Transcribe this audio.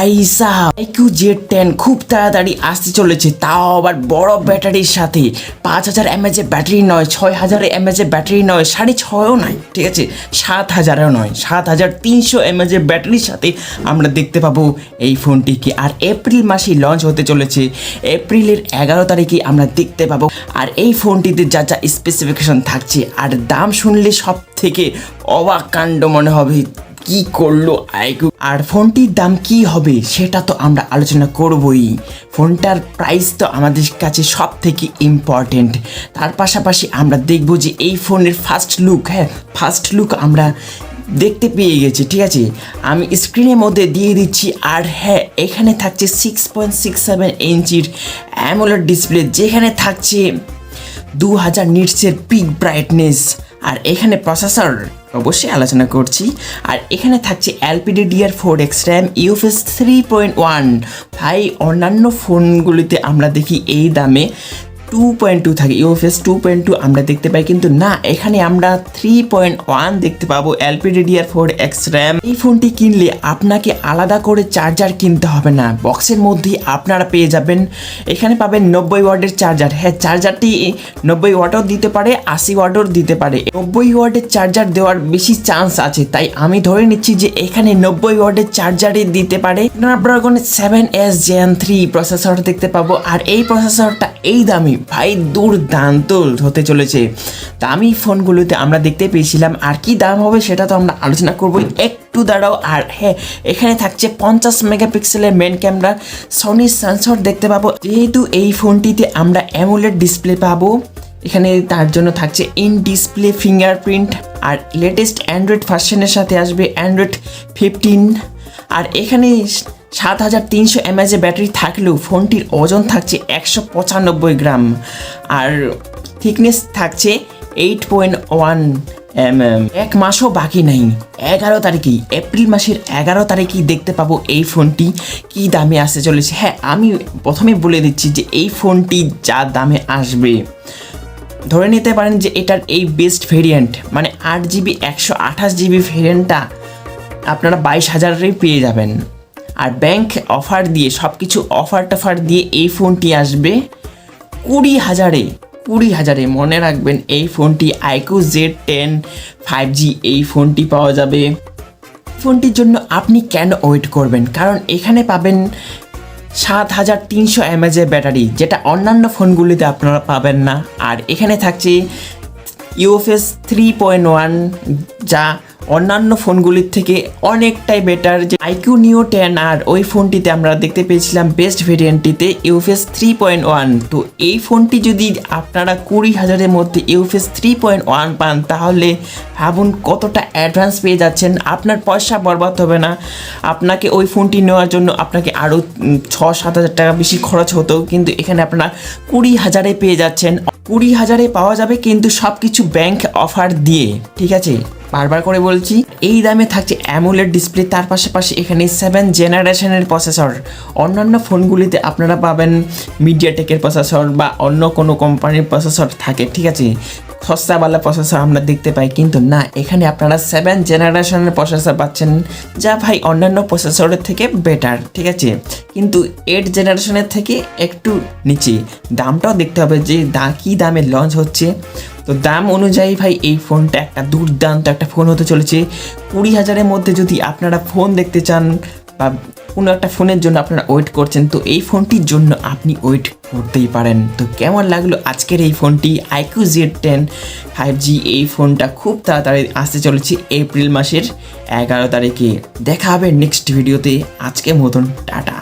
ভাই সাহ iQoo Z10 খুব তাড়াতাড়ি আসতে চলেছে, তাও আবার বড় ব্যাটারির সাথে। 5000 mAh ব্যাটারি নয়, 6000 mAh ব্যাটারি নয়, 6.5ও নয়, ঠিক আছে, 7000ও নয়, 7300 mAh ব্যাটারির সাথে আমরা দেখতে পাবো এই ফোনটিকে। আর এপ্রিল মাসে লঞ্চ হতে চলেছে, এপ্রিলের 11 তারিখে আমরা দেখতে পাবো। আর এই ফোনটিতে যা যা স্পেসিফিকেশন থাকছে আর দাম শুনলে সব থেকে অবাক কাণ্ড মনে হবে, কি করলো iQoo। আর ফোনটির দাম কি হবে সেটা তো আমরা আলোচনা করবই। ফোনটার প্রাইস তো আমাদের কাছে সব থেকে ইম্পর্টেন্ট। তার পাশাপাশি আমরা দেখব যে এই ফোনের ফার্স্ট লুক আমরা দেখতে পেয়ে গেছি, ঠিক আছে, আমি স্ক্রিনের মধ্যে দিয়ে দিচ্ছি। আর হ্যাঁ, এখানে থাকছে 6.67 ইঞ্চির অ্যামোলেড ডিসপ্লে, যেখানে থাকছে 2000 নিটসের পিক ব্রাইটনেস। আর এখানে প্রসেসর অবশ্যই আলোচনা করছি। আর এখানে থাকছে LPDDR4X RAM, UFS 3.1। ভাই অন্যান্য ফোনগুলিতে আমরা দেখি এই দামে 2.2 থাকে, UFS 2.2 আমরা দেখতে পাই, কিন্তু না, এখানে আমরা 3.1 দেখতে পাবো LPDDR4X RAM। এই ফোনটি কিনলে আপনাকে আলাদা করে চার্জার কিনতে হবে না, বক্সের মধ্যেই আপনারা পেয়ে যাবেন। এখানে পাবেন 90 ওয়াটের চার্জার। হ্যাঁ, চার্জারটি 90 ওয়াটও দিতে পারে, 80 ওয়াটও দিতে পারে। 90 ওয়াটের চার্জার দেওয়ার বেশি চান্স আছে, তাই আমি ধরে নিচ্ছি যে এখানে 90 ওয়াটের চার্জারই দিতে পারে। স্ন্যাপড্রাগন 7S Gen 3 প্রসেসর দেখতে পাবো। আর এই প্রসেসরটা এই দামি ভাই দুর্দান্ত হতে চলেছে। দামি ফোনগুলোতে আমরা দেখতে পেয়েছিলাম, আর কি দাম হবে সেটা তো আমরা আলোচনা করবোই, একটু দাঁড়াও। আর হ্যাঁ, এখানে থাকছে 50 মেগাপিক্সেলের মেন ক্যামেরা, সনি সেন্সর দেখতে পাবো। যেহেতু এই ফোনটিতে আমরা অ্যামোলেড ডিসপ্লে পাবো, এখানে তার জন্য থাকছে ইন ডিসপ্লে ফিঙ্গারপ্রিন্ট। আর লেটেস্ট অ্যান্ড্রয়েড ভার্সনের সাথে আসবে অ্যান্ড্রয়েড 15। আর এখানে 7300 mAh ব্যাটারি থাকলেও ফোনটির ওজন থাকছে 195 গ্রাম। আর থিকনেস থাকছে 8.1 mm। এক মাসও বাকি নাই, 11 তারিখেই, এপ্রিল মাসের 11 তারিখেই দেখতে পাবো এই ফোনটি কি দামে আসতে চলেছে। হ্যাঁ, আমি প্রথমে বলে দিচ্ছি যে এই ফোনটি যা দামে আসবে, ধরে নিতে পারেন যে এটার এই বেস্ট ভেরিয়েন্ট মানে 8GB 128GB ভেরিয়েন্টটা আপনারা 22,000-এ পেয়ে যাবেন। আর ব্যাংক অফার দিয়ে সব কিছু অফার দিয়ে এই ফোনটি আসবে 20,000-এ। মনে রাখবেন, এই ফোনটি iQoo Z10 5G এই ফোনটি পাওয়া যাবে। ফোনটির জন্য আপনি কেন ওয়েট করবেন, কারণ এখানে পাবেন 7300 mAh ব্যাটারি, যেটা অন্যান্য ফোনগুলিতে আপনারা পাবেন না। আর এখানে থাকছে UFS 3.1, যা অন্যান্য ফোনগুলির থেকে অনেকটাই বেটার। যে iQoo Neo 10 আর ওই ফোনটিতে আমরা দেখতে পেয়েছিলাম বেস্ট ভেরিয়েন্টটিতে UFS 3.1। তো এই ফোনটি যদি আপনারা 20,000-এর মধ্যে UFS 3.1 পান, তাহলে ভাবুন কতটা অ্যাডভান্স পেয়ে যাচ্ছেন। আপনার পয়সা বরবাদ হবে না। আপনাকে ওই ফোনটি নেওয়ার জন্য আপনাকে আরও 6-7 হাজার টাকা বেশি খরচ হতো, কিন্তু এখানে আপনারা 20,000-এ পেয়ে যাচ্ছেন। 20,000-এ পাওয়া যাবে, কিন্তু সব কিছু ব্যাংক অফার দিয়ে, ঠিক আছে, বারবার করে বলছি। এই দামে থাকছে অ্যামোলেড ডিসপ্লে, তার পাশাপাশি এখানে 7 জেনারেশনের প্রসেসর। অন্যান্য ফোনগুলিতে আপনারা পাবেন মিডিয়াটেকের প্রসেসর বা অন্য কোনো কোম্পানির প্রসেসর থাকে, ঠিক আছে, সস্তাওয়ালা প্রসেসর আমরা দেখতে পাই, কিন্তু না, এখানে আপনারা 7 জেনারেশনের প্রসেসর পাচ্ছেন, যা ভাই অন্যান্য প্রসেসরের থেকে বেটার, ঠিক আছে, কিন্তু 8 জেনারেশনের থেকে একটু নিচে। দামটাও দেখতে হবে যে কী দামে লঞ্চ হচ্ছে। তো দাম অনুযায়ী ভাই এই ফোনটা একটা দুর্দান্ত একটা ফোন হতে চলেছে। 20,000-এর মধ্যে যদি আপনারা ফোন দেখতে চান বা কোনো একটা ফোনের জন্য আপনারা ওয়েট করছেন, তো এই ফোনটির জন্য আপনি ওয়েট করতেই পারেন। তো কেমন লাগলো আজকের এই ফোনটি iQoo Z10 5G? এই ফোনটা খুব তাড়াতাড়ি আসতে চলেছে এপ্রিল মাসের 11 তারিখে। দেখা হবে নেক্সট ভিডিওতে। আজকের মতন টাটা।